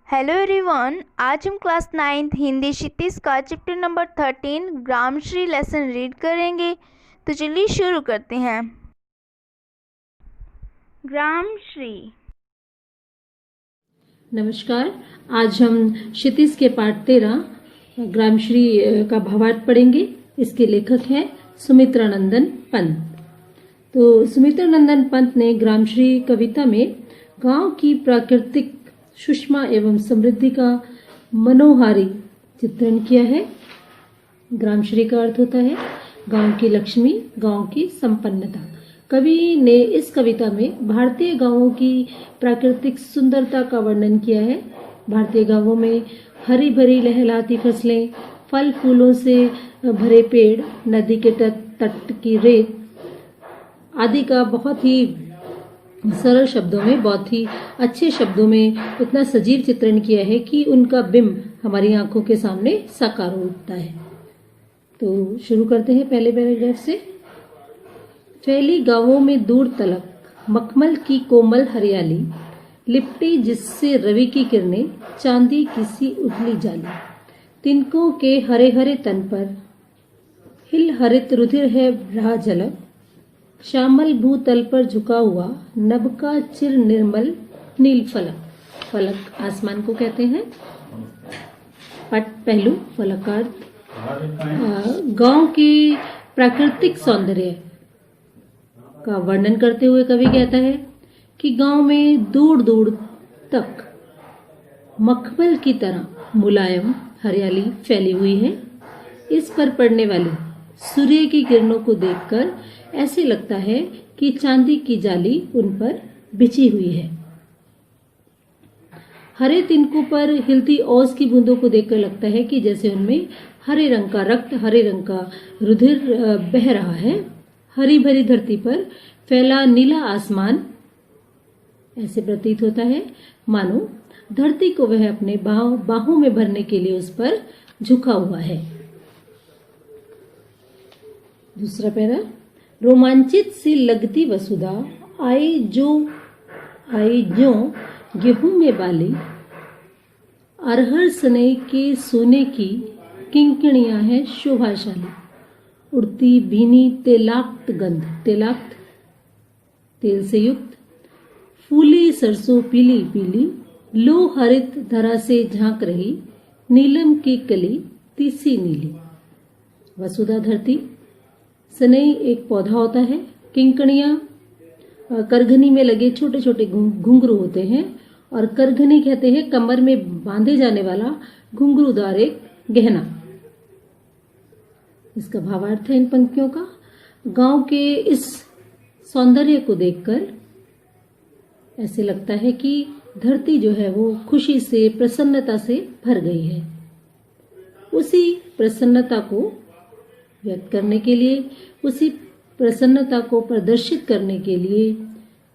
Hello everyone, आज हम class 9th Hindi क्षितिज का chapter number 13 Gramshri lesson read करेंगे। तो चलिए शुरू करते हैं। ग्रामश्री। नमस्कार। आज हम क्षितिज के पाठ 13 ग्रामश्री का भावार्थ पढ़ेंगे। इसके लेखक हैं सुमित्रानंदन पंत। तो सुमित्रानंदन पंत ने ग्रामश्री कविता में गांव की प्राकृतिक सुषमा एवं समृद्धि का मनोहारी चित्रण किया है। ग्रामश्री का अर्थ होता है गांव की लक्ष्मी, गांव की संपन्नता। कवि ने इस कविता में भारतीय गांवों की प्राकृतिक सुंदरता का वर्णन किया है। भारतीय गांवों में हरी भरी लहलहाती फसलें, फल फूलों से भरे पेड़, नदी के तट की रेत आदि का बहुत ही सरल शब्दों में, बहुत ही अच्छे शब्दों में इतना सजीव चित्रण किया है कि उनका बिंब हमारी आंखों के सामने साकार हो उठता है। तो शुरू करते हैं पहले पैराग्राफ से। फैली गांवों में दूर तलक मखमल की कोमल हरियाली, लिपटी जिससे रवि की किरणें, चांदी किसी उजली जाली। तिनकों के हरे हरे तन पर हिल हरित रुधिर है रहा झलक, श्यामल भूतल पर झुका हुआ नभ का चिर निर्मल नील फलक। फलक आसमान को कहते हैं। पट पहलू फलकार्थ। गांव के प्राकृतिक सौंदर्य का वर्णन करते हुए कवि कहता है कि गांव में दूर दूर तक मखमल की तरह मुलायम हरियाली फैली हुई है। इस पर पड़ने वाली सूर्य की किरणों को देखकर ऐसे लगता है कि चांदी की जाली उन पर बिछी हुई है। हरे तिनकों पर हिलती ओस की बूंदों को देखकर लगता है कि जैसे उनमें हरे रंग का रक्त, हरे रंग का रुधिर बह रहा है। हरी भरी धरती पर फैला नीला आसमान ऐसे प्रतीत होता है मानो धरती को वह अपने बाहों में भरने के लिए उस पर झुका हुआ है। दूसरा पैरा। रोमांचित सी लगती वसुधा, आई जो गेहूं में बाली, अरहर सनई के सोने की किंकणियां हैं शोभाशाली। उड़ती भीनी तेलाक्त गंध, तेलाक्त तेल से युक्त, फूली सरसों पीली पीली, लो हरित धरा से झांक रही, नीलम की कली तीसी नीली। वसुधा धरती, सनई एक पौधा होता है, किंकणियां करघनी में लगे छोटे छोटे घुंघरू होते हैं, और करघनी कहते हैं कमर में बांधे जाने वाला घुंघरूदार एक गहना। इसका भावार्थ है इन पंक्तियों का। गांव के इस सौंदर्य को देखकर ऐसे लगता है कि धरती जो है वो खुशी से, प्रसन्नता से भर गई है। उसी प्रसन्नता को व्यक्त करने के लिए, उसी प्रसन्नता को प्रदर्शित करने के लिए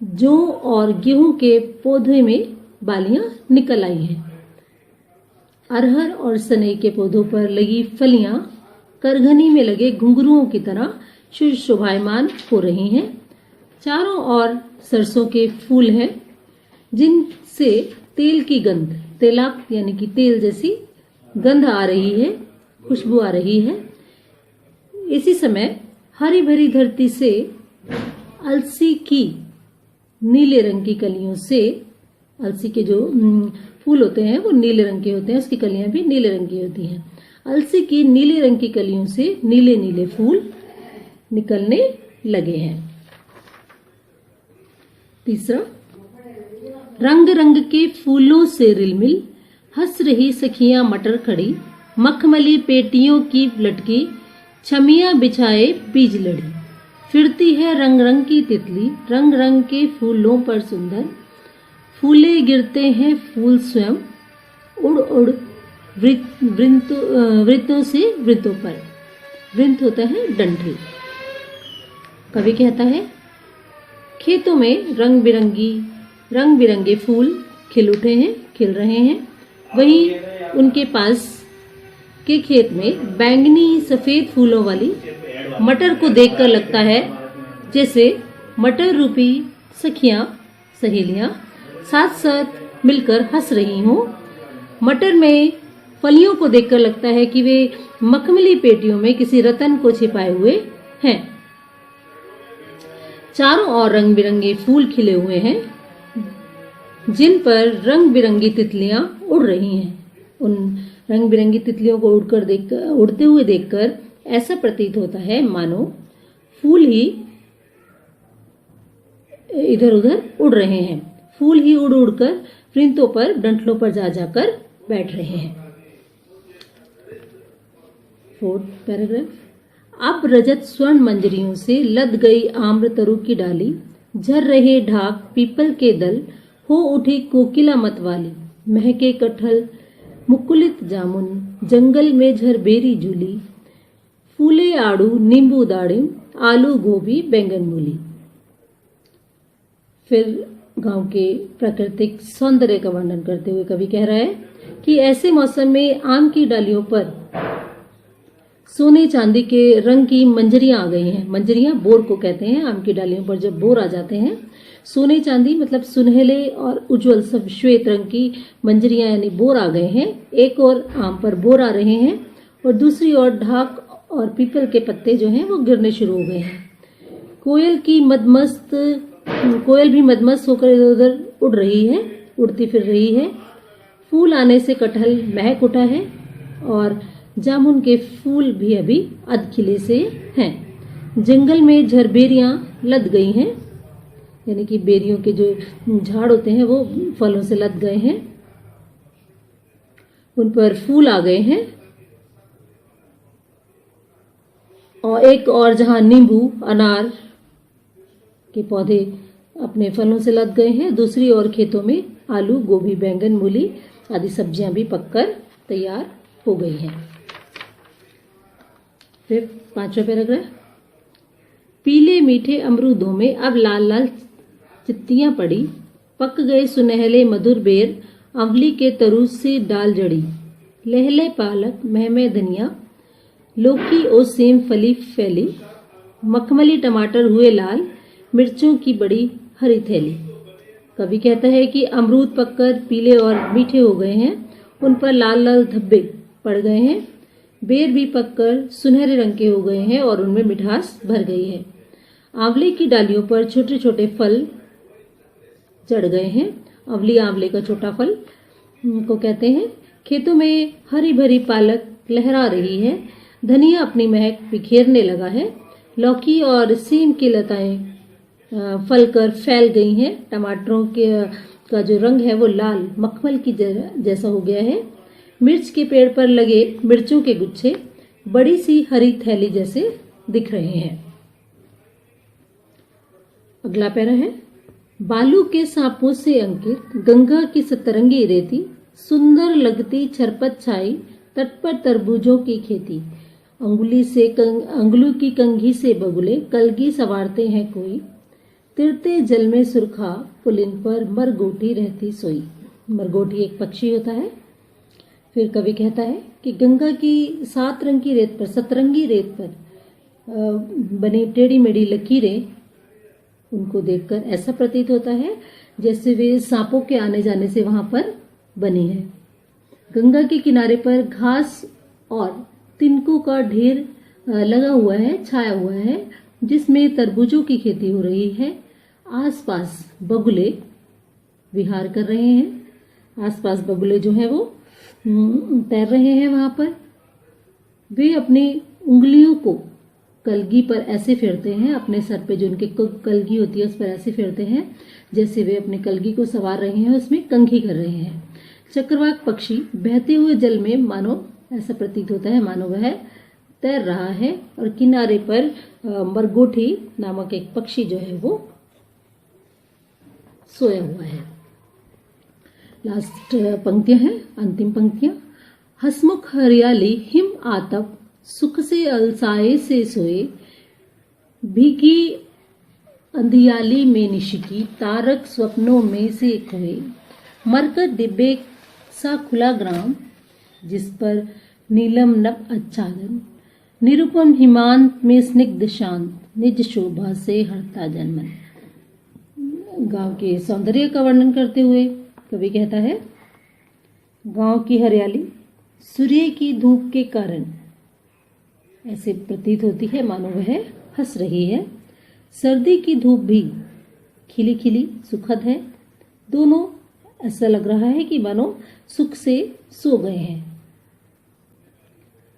जौ और गेहूं के पौधे में बालियां निकल आई हैं। अरहर और सनई के पौधों पर लगी फलियां करघनी में लगे घुंघरुओं की तरह शोभायमान हो रही हैं। चारों ओर सरसों के फूल हैं जिनसे तेल की गंध, तेलाक्त यानी कि तेल जैसी गंध आ रही है, खुशबू आ रही है। इसी समय हरी भरी धरती से अलसी की नीले रंग की कलियों से, अलसी के जो फूल होते हैं वो नीले रंग के होते हैं, उसकी कलियां भी नीले रंग की होती हैं। अलसी की नीले रंग की कलियों से नीले नीले फूल निकलने लगे हैं। तीसरा। रंग रंग के फूलों से रिलमिल हंस रही सखियां मटर खड़ी, मखमली पेटियों की लटकी, छमियां बिछाए बीज लड़ी। फिरती है रंग रंग की तितली, रंग रंग के फूलों पर सुंदर, फूले गिरते हैं फूल स्वयं, उड़ उड़ वृत्तों से वृत्तों पर। वृंत होता है डंठल। कवि कहता है खेतों में रंग बिरंगे फूल खिल उठे हैं, खिल रहे हैं। वहीं उनके पास के खेत में बैंगनी सफेद फूलों वाली मटर को देखकर लगता है जैसे मटर रूपी सखियां, सहेलियां साथ साथ मिलकर हंस रही हों मटर में फलियों को देखकर लगता है कि वे मखमली पेटियों में किसी रतन को छिपाए हुए हैं। चारों ओर रंग बिरंगे फूल खिले हुए हैं, जिन पर रंग बिरंगी तितलियां उड़ रही हैं। उन रंग बिरंगी तितलियों को उड़ते हुए देखकर ऐसा प्रतीत होता है मानो फूल ही इधर उधर उड़ रहे हैं। फूल ही उड़ उड़कर वृंतों पर डंठलों पर जा जाकर बैठ रहे हैं। 4th paragraph. अब रजत स्वर्ण मंजरियों से लद गई आम्र तरु की डाली, झर रहे ढाक पीपल के दल, हो उठी कोकिला मतवाली, महके कटहल मुकुलित जामुन, जंगल में झरबेरी झूली, फूले आड़ू नींबू दाड़िम, आलू गोभी बैंगन मूली। फिर गांव के प्राकृतिक सौंदर्य का वर्णन करते हुए कवि कह रहा है कि ऐसे मौसम में आम की डालियों पर सोने चांदी के रंग की मंजरियां आ गई हैं। मंजरियां बोर को कहते हैं। आम की डालियों पर जब बोर आ जाते हैं, सोने चांदी मतलब सुनहले और उज्जवल सब श्वेत रंग की मंजरियां यानी बोर आ गए हैं। एक और आम पर बोर आ रहे हैं और दूसरी ओर ढाक और पीपल के पत्ते जो हैं वो गिरने शुरू हो गए हैं। कोयल भी मदमस्त होकर इधर उधर उड़ रही है, उड़ती फिर रही है। फूल आने से कटहल महक उठा है और जामुन के फूल भी अभी अध खिले से हैं। जंगल में झरबेरियां लद गई हैं, यानी कि बेरियों के जो झाड़ होते हैं वो फलों से लद गए हैं, उन पर फूल आ गए हैं। और एक और जहां नींबू अनार के पौधे अपने फलों से लद गए हैं, दूसरी ओर खेतों में आलू गोभी बैंगन मूली आदि सब्जियां भी पककर तैयार हो गई हैं। फिर 5वां पैराग्राफ। पीले मीठे अमरूदों में अब लाल लाल चित्तियां पड़ी, पक गए सुनहले मधुर बेर, अमली के तरू से डाल जड़ी, लहले पालक महमे धनिया, लौकी और सेम फली फैली, मखमली टमाटर हुए लाल, मिर्चों की बड़ी हरी थैली। कवि कहता है कि अमरूद पककर पीले और मीठे हो गए हैं, उन पर लाल लाल धब्बे पड़ गए हैं। बेर भी पककर सुनहरे रंग के हो गए हैं और उनमें मिठास भर गई है। आंवले की डालियों पर छोटे छोटे फल चढ़ गए हैं। अवली आंवले का छोटा फल को कहते हैं। खेतों में हरी भरी पालक लहरा रही है, धनिया अपनी महक बिखेरने लगा है, लौकी और सीम की लताएं फलकर फैल गई हैं। टमाटरों का जो रंग है वो लाल मखमल की जैसा हो गया है। मिर्च के पेड़ पर लगे मिर्चों के गुच्छे बड़ी सी हरी थैली जैसे दिख रहे हैं। अगला पैरा है। बालू के सांपों से अंकित गंगा की सतरंगी रेती, सुंदर लगती छरपत छाई, तट पर तरबूजों की खेती, अंगुली की कंघी से बगुले कलगी सवारते हैं कोई, तिरते जल में सुरखा पुलिन पर मरगोटी रहती सोई। मरगोटी एक पक्षी होता है। फिर कवि कहता है कि गंगा की सतरंगी रेत पर बनी टेढ़ी मेढ़ी लकीरें उनको देखकर ऐसा प्रतीत होता है जैसे वे सांपों के आने जाने से वहां पर बनी है। गंगा के किनारे पर घास और तिनकों का ढेर लगा हुआ है, छाया हुआ है, जिसमें तरबूजों की खेती हो रही है। आसपास बगुले विहार कर रहे हैं। आसपास बगुले जो है वो तैर रहे हैं वहां पर। वे अपनी उंगलियों को कलगी पर ऐसे फेरते हैं, अपने सर पे जो उनकी कलगी होती है उस पर ऐसे फेरते हैं जैसे वे अपनी कलगी को सवार रहे हैं, उसमें कंघी कर रहे हैं। चक्रवाक पक्षी बहते हुए जल में मानो ऐसा प्रतीत होता है मानो वह तैर रहा है और किनारे पर मरगोटी नामक एक पक्षी जो है वो सोया हुआ है। लास्ट पंक्तियां हैं, अंतिम पंक्तियां। हसमुख हरियाली हिम आतप, सुख से अलसाए से सोए, भीगी अंधियाली में निशिकी, तारक स्वप्नों में से खोए, मरकर दिब्बे सा खुला ग्राम, जिस पर नीलम नभ आच्छादन, निरुपम हिमांत में स्निग्ध शांत, निज शोभा से हरता जनमन। गांव के सौंदर्य का वर्णन करते हुए कवि कहता है गांव की हरियाली सूर्य की धूप के कारण ऐसे प्रतीत होती है मानो वह हंस रही है। सर्दी की धूप भी खिली खिली सुखद है। दोनों ऐसा लग रहा है कि मानो सुख से सो गए हैं।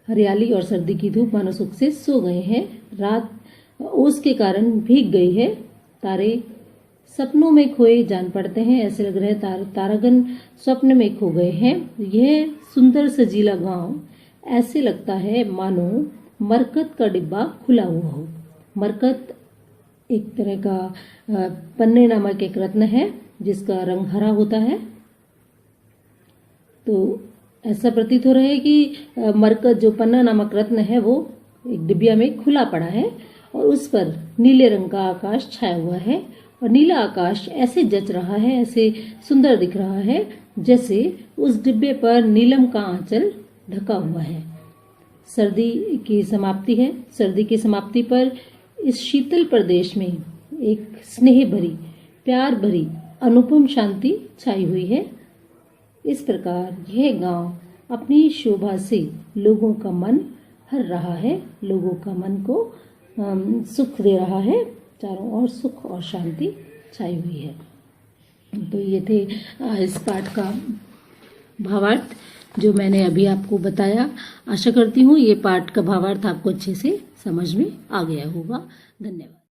हरियाली और सर्दी की धूप मानो सुख से सो गए हैं। रात ओस के कारण भीग गई है। तारे सपनों में खोए जान पड़ते हैं। ऐसे लग रहे हैं तारागण स्वप्न में खो गए हैं। यह सुंदर सजीला गांव ऐसे लगता है मानो मरकत का डिब्बा खुला हुआ हो। मरकत एक तरह का पन्ने नामक एक रत्न है जिसका रंग हरा होता है। तो ऐसा प्रतीत हो रहा है कि मरकत जो पन्ना नामक रत्न है वो एक डिब्बिया में खुला पड़ा है और उस पर नीले रंग का आकाश छाया हुआ है। और नीला आकाश ऐसे जच रहा है, ऐसे सुंदर दिख रहा है जैसे उस डिब्बे पर नीलम का आंचल ढका हुआ है। सर्दी की समाप्ति है। सर्दी की समाप्ति पर इस शीतल प्रदेश में एक स्नेह भरी, प्यार भरी, अनुपम शांति छाई हुई है। इस प्रकार यह गांव अपनी शोभा से लोगों का मन हर रहा है, लोगों का मन को सुख दे रहा है। चारों ओर सुख और शांति छाई हुई है। तो ये थे इस पाठ का भावार्थ जो मैंने अभी आपको बताया। आशा करती हूँ ये पाठ का भावार्थ आपको अच्छे से समझ में आ गया होगा। धन्यवाद।